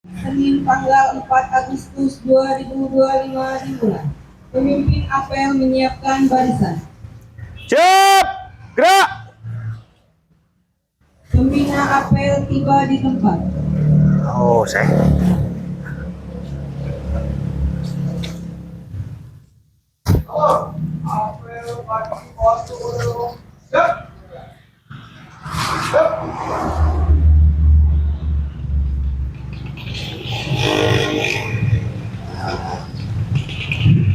Senin tanggal 4 Agustus 2025 dimulai. Pemimpin apel menyiapkan barisan. Siap, gerak. Pembina apel tiba di tempat. Oh, saya.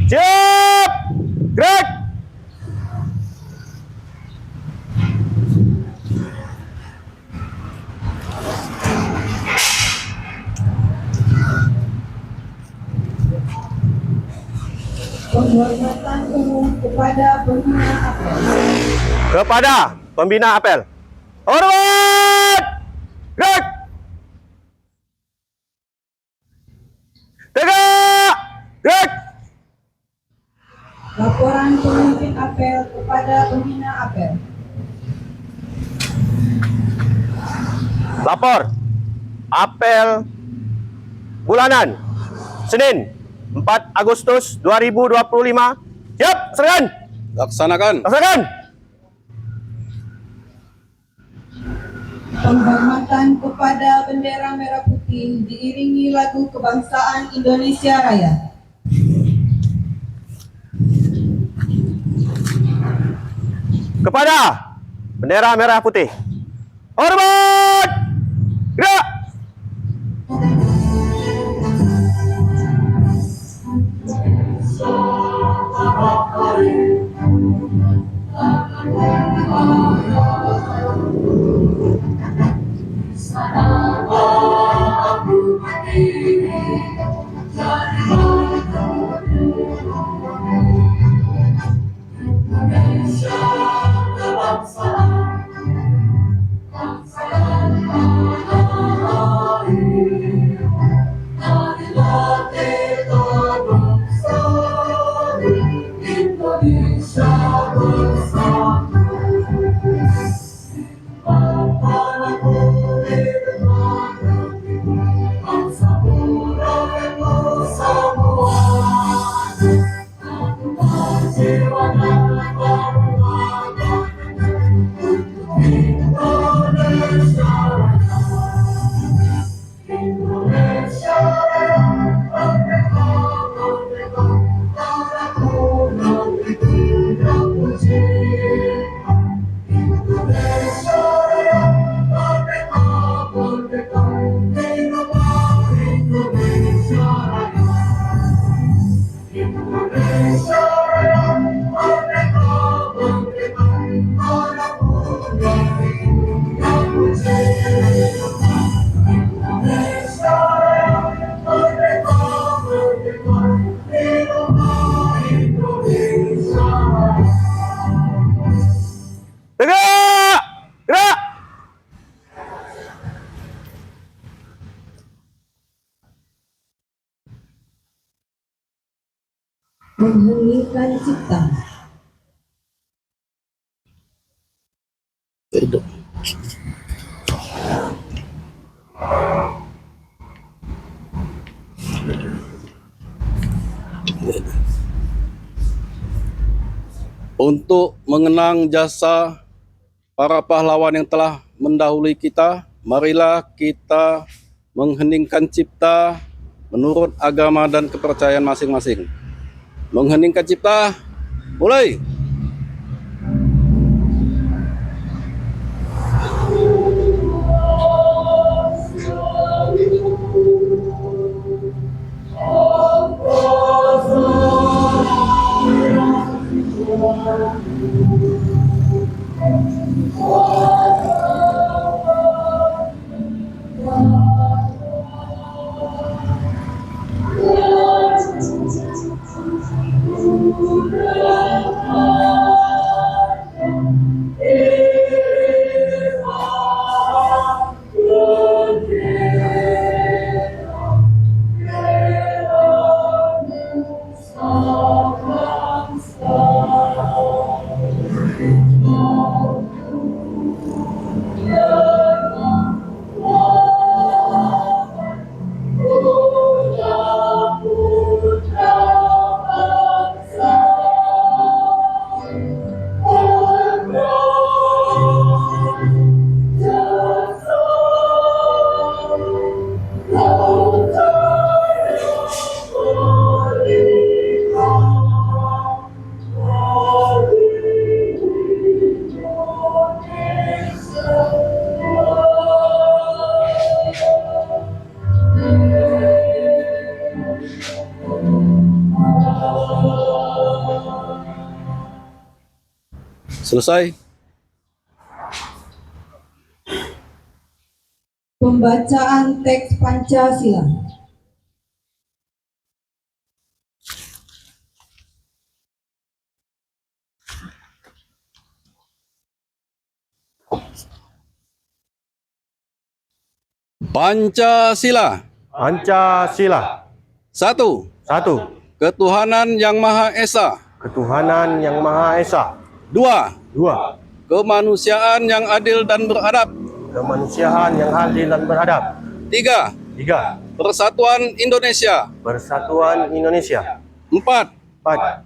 Siap, gerak. Penghormatan umum kepada pembina apel. Kepada pembina apel. Hormat. Gerak. Tegak. Gerak. Laporan pemimpin apel kepada pembina apel. Lapor. Apel bulanan Senin 4 Agustus 2025. Siap, serahkan. Laksanakan. Laksanakan. Penghormatan kepada bendera merah putih diiringi lagu kebangsaan Indonesia Raya. Kepada bendera merah putih. Hormat. Gerak. Tegak. Gerak. Mengheningkan cipta. Hidup. Untuk mengenang jasa para pahlawan yang telah mendahului kita, marilah kita mengheningkan cipta menurut agama dan kepercayaan masing-masing. Mengheningkan cipta, mulai. Selesai. Pembacaan teks Pancasila. Pancasila. Pancasila. 1. 1. Ketuhanan Yang Maha Esa. Ketuhanan Yang Maha Esa. 2. 2. Kemanusiaan yang adil dan beradab. Kemanusiaan yang adil dan beradab. 3. 3. Persatuan Indonesia. Persatuan Indonesia. 4. 4.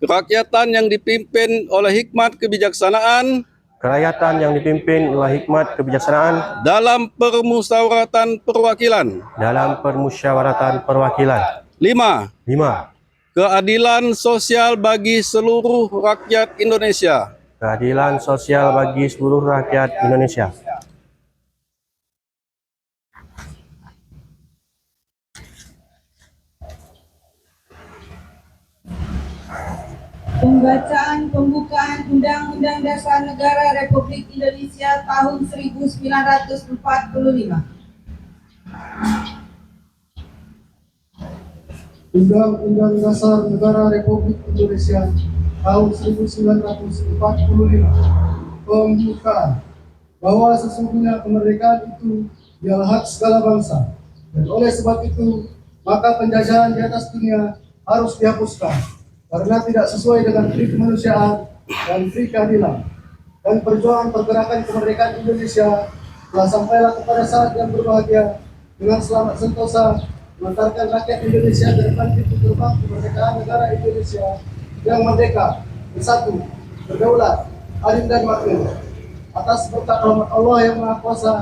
Kerakyatan yang dipimpin oleh hikmat kebijaksanaan Kerakyatan yang dipimpin oleh hikmat kebijaksanaan dalam permusyawaratan perwakilan. dalam permusyawaratan perwakilan. 5. 5. Keadilan sosial bagi seluruh rakyat Indonesia. Keadilan sosial bagi seluruh rakyat Indonesia. Pembacaan pembukaan Undang-Undang Dasar Negara Republik Indonesia tahun 1945. Undang-Undang Dasar Negara Republik Indonesia tahun 1945. Pembukaan. Bahwa sesungguhnya kemerdekaan itu ialah hak segala bangsa, dan oleh sebab itu maka penjajahan di atas dunia harus dihapuskan karena tidak sesuai dengan pri kemanusiaan dan pri keadilan. Dan perjuangan pergerakan kemerdekaan Indonesia telah sampailah kepada saat yang berbahagia dengan selamat sentosa mengantarkan rakyat Indonesia ke depan pintu gerbang kemerdekaan negara Indonesia yang merdeka, bersatu, berdaulat, adil dan makmur. Atas berkat rahmat Allah yang Maha Kuasa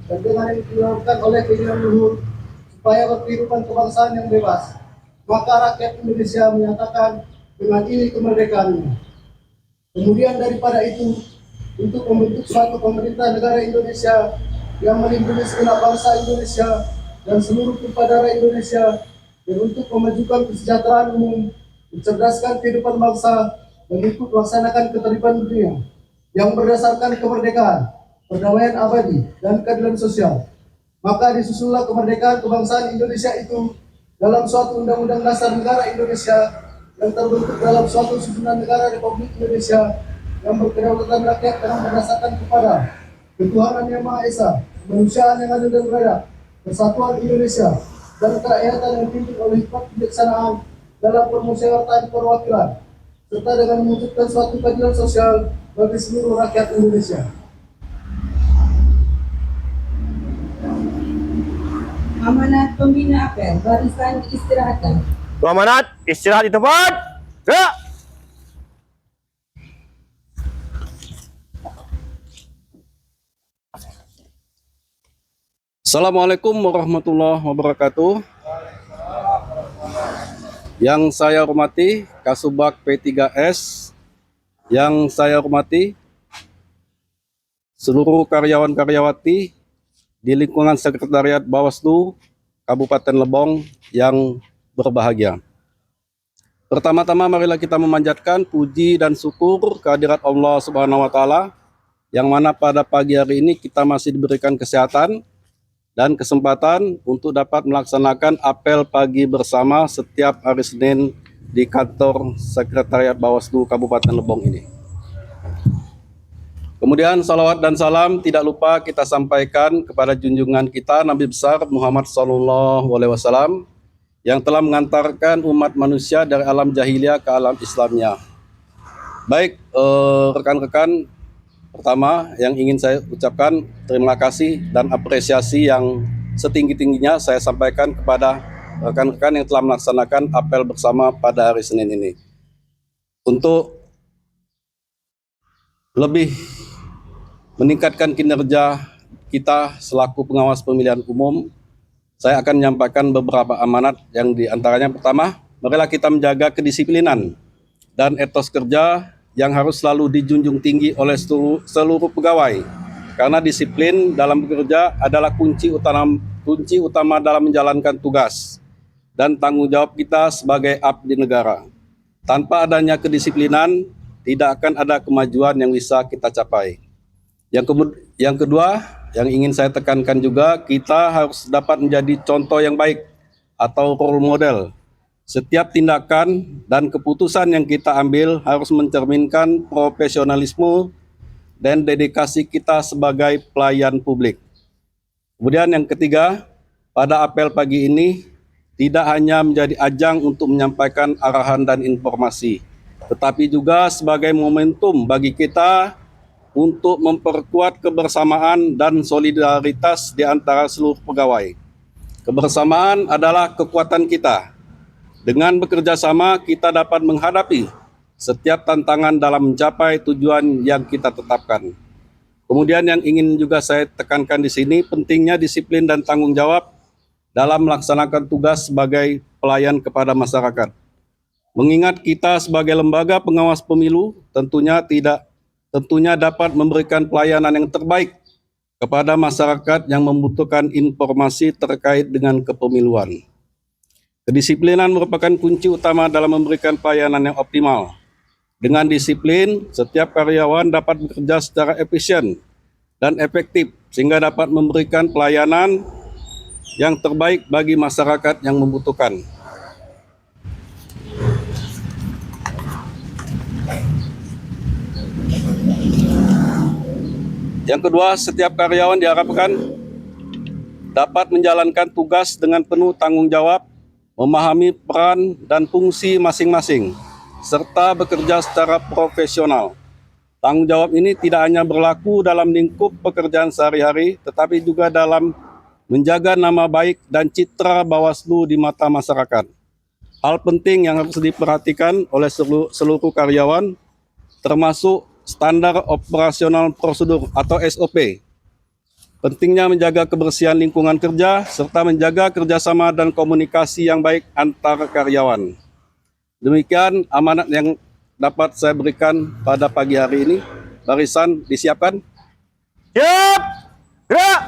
dan dengan yang dilakukan oleh keinginan luhur supaya berkehidupan kebangsaan yang bebas, maka rakyat Indonesia menyatakan dengan ini kemerdekaannya. Kemudian daripada itu, untuk membentuk suatu pemerintah negara Indonesia yang melindungi segenap bangsa Indonesia dan seluruh tumpah darah Indonesia, dan untuk memajukan kesejahteraan umum, mencerdaskan kehidupan bangsa, dan ikut melaksanakan ketertiban dunia yang berdasarkan kemerdekaan, perdamaian abadi, dan keadilan sosial. Maka disusullah kemerdekaan kebangsaan Indonesia itu dalam suatu undang-undang dasar negara Indonesia yang terbentuk dalam suatu susunan negara Republik Indonesia yang berkedaulatan rakyat yang berdasarkan kepada ketuhanan yang Maha Esa, kemanusiaan yang adil dan beradab, persatuan Indonesia, dan kerakyatan yang dipimpin oleh hikmat kebijaksanaan dalam permusyawaratan perwakilan, serta dengan mewujudkan suatu keadilan sosial bagi seluruh rakyat Indonesia. Amanat pembina apel, barisan diistirahatkan. Amanat, istirahat di tempat. Gerak. Assalamualaikum warahmatullahi wabarakatuh. Yang saya hormati Kasubag P3S, yang saya hormati seluruh karyawan-karyawati di lingkungan Sekretariat Bawaslu Kabupaten Lebong yang berbahagia. Pertama-tama marilah kita memanjatkan puji dan syukur kehadirat Allah Subhanahu wa taala yang mana pada pagi hari ini kita masih diberikan kesehatan dan kesempatan untuk dapat melaksanakan apel pagi bersama setiap hari Senin di kantor Sekretariat Bawaslu Kabupaten Lebong ini. Kemudian salawat dan salam tidak lupa kita sampaikan kepada junjungan kita Nabi besar Muhammad SAW yang telah mengantarkan umat manusia dari alam jahiliyah ke alam Islamnya. Baik, rekan-rekan, pertama yang ingin saya ucapkan terima kasih dan apresiasi yang setinggi-tingginya saya sampaikan kepada rekan-rekan yang telah melaksanakan apel bersama pada hari Senin ini. Untuk lebih meningkatkan kinerja kita selaku pengawas pemilihan umum, saya akan menyampaikan beberapa amanat yang diantaranya pertama, marilah kita menjaga kedisiplinan dan etos kerja yang harus selalu dijunjung tinggi oleh seluruh pegawai. Karena disiplin dalam bekerja adalah kunci utama dalam menjalankan tugas dan tanggung jawab kita sebagai abdi negara. Tanpa adanya kedisiplinan, tidak akan ada kemajuan yang bisa kita capai. Yang kedua, yang ingin saya tekankan juga, kita harus dapat menjadi contoh yang baik atau role model. Setiap tindakan dan keputusan yang kita ambil harus mencerminkan profesionalisme dan dedikasi kita sebagai pelayan publik. Kemudian yang ketiga, pada apel pagi ini tidak hanya menjadi ajang untuk menyampaikan arahan dan informasi, tetapi juga sebagai momentum bagi kita untuk memperkuat kebersamaan dan solidaritas di antara seluruh pegawai. Kebersamaan adalah kekuatan kita. Dengan bekerja sama, kita dapat menghadapi setiap tantangan dalam mencapai tujuan yang kita tetapkan. Kemudian yang ingin juga saya tekankan di sini, pentingnya disiplin dan tanggung jawab dalam melaksanakan tugas sebagai pelayan kepada masyarakat. Mengingat kita sebagai lembaga pengawas pemilu tentunya dapat memberikan pelayanan yang terbaik kepada masyarakat yang membutuhkan informasi terkait dengan kepemiluan. Kedisiplinan merupakan kunci utama dalam memberikan pelayanan yang optimal. Dengan disiplin, setiap karyawan dapat bekerja secara efisien dan efektif sehingga dapat memberikan pelayanan yang terbaik bagi masyarakat yang membutuhkan. Yang kedua, setiap karyawan diharapkan dapat menjalankan tugas dengan penuh tanggung jawab, memahami peran dan fungsi masing-masing, serta bekerja secara profesional. Tanggung jawab ini tidak hanya berlaku dalam lingkup pekerjaan sehari-hari, tetapi juga dalam menjaga nama baik dan citra Bawaslu di mata masyarakat. Hal penting yang harus diperhatikan oleh seluruh karyawan, termasuk standar operasional prosedur atau SOP. Pentingnya menjaga kebersihan lingkungan kerja, serta menjaga kerjasama dan komunikasi yang baik antar karyawan. Demikian amanat yang dapat saya berikan pada pagi hari ini. Barisan disiapkan. Siap! Gerak!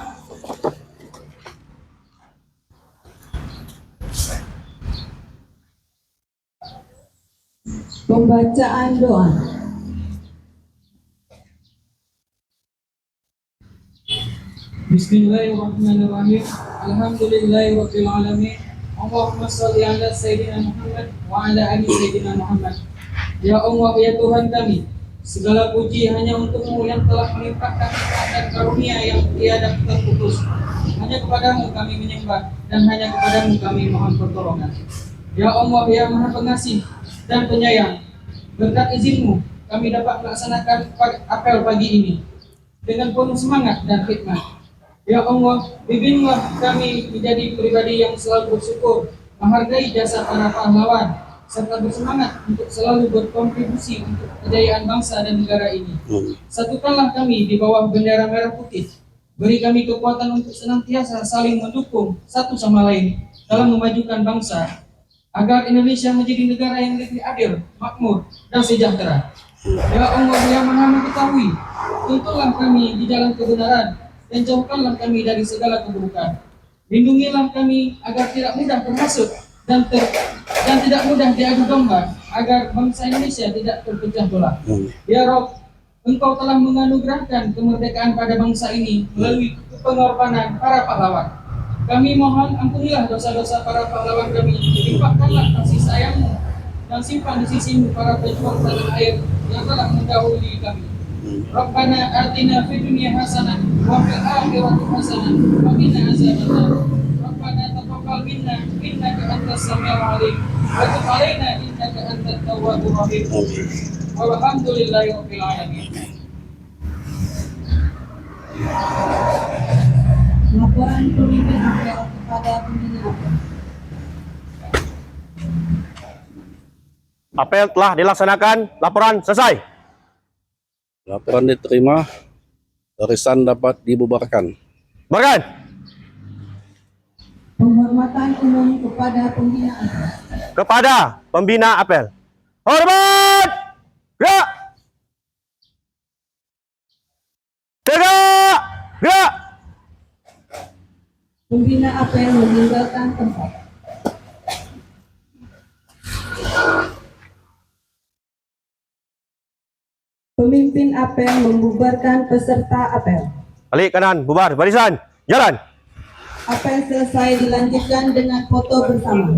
Pembacaan doa. Bismillahirrahmanirrahim. Alhamdulillahirabbil alamin. Allahumma shalli ala sayyidina Muhammad wa ala ali sayyidina Muhammad. Ya Allah, ya Tuhan kami, segala puji hanya untuk-Mu yang telah melimpahkan nikmat dan karunia yang tiada terputus. Hanya kepadamu kami menyembah dan hanya kepadamu kami mohon pertolongan. Ya Allah, ya Maha Pengasih dan Penyayang, berkat izin-Mu kami dapat melaksanakan apel pagi ini dengan penuh semangat dan hikmat. Ya Allah, bimbinglah kami menjadi pribadi yang selalu bersyukur, menghargai jasa para pahlawan, serta bersemangat untuk selalu berkontribusi untuk kejayaan bangsa dan negara ini. Satukanlah kami di bawah bendera merah putih. Beri kami kekuatan untuk senantiasa saling mendukung satu sama lain dalam memajukan bangsa, agar Indonesia menjadi negara yang lebih adil, makmur, dan sejahtera. Ya Allah, yang Maha Mengetahui, tuntunlah kami di jalan kebenaran dan jauhkanlah kami dari segala keburukan. Lindungilah kami agar tidak mudah terhasut dan tidak mudah diadu domba, agar bangsa Indonesia tidak terpecah belah. Ya Rob, Engkau telah menganugerahkan kemerdekaan pada bangsa ini melalui pengorbanan para pahlawan. Kami mohon ampunilah dosa-dosa para pahlawan kami, limpahkanlah kasih sayang-Mu dan simpan di sisi-Mu para pejuang tanah air yang telah mendahului kami. Rabbana atina fid dunya hasanah wa fil akhirati hasanah wa qina azabannar. Rabbana taqabbal minna innaka antas samiul alim wa tub 'alaina innaka antat tawwabur rahim. Walhamdulillahirabbil alamin. Laporan pemimpin apel kepada pembina apel. Apel telah dilaksanakan. Laporan selesai. Laporan diterima, barisan dapat dibubarkan. Bubarkan. Penghormatan umum kepada pembina apel. Kepada pembina apel. Hormat! Gerak! Tegak! Gerak! Pembina apel meninggalkan tempat. Pemimpin apel membubarkan peserta apel. Balik kanan, bubar, barisan, jalan. Apel selesai dilanjutkan dengan foto bersama.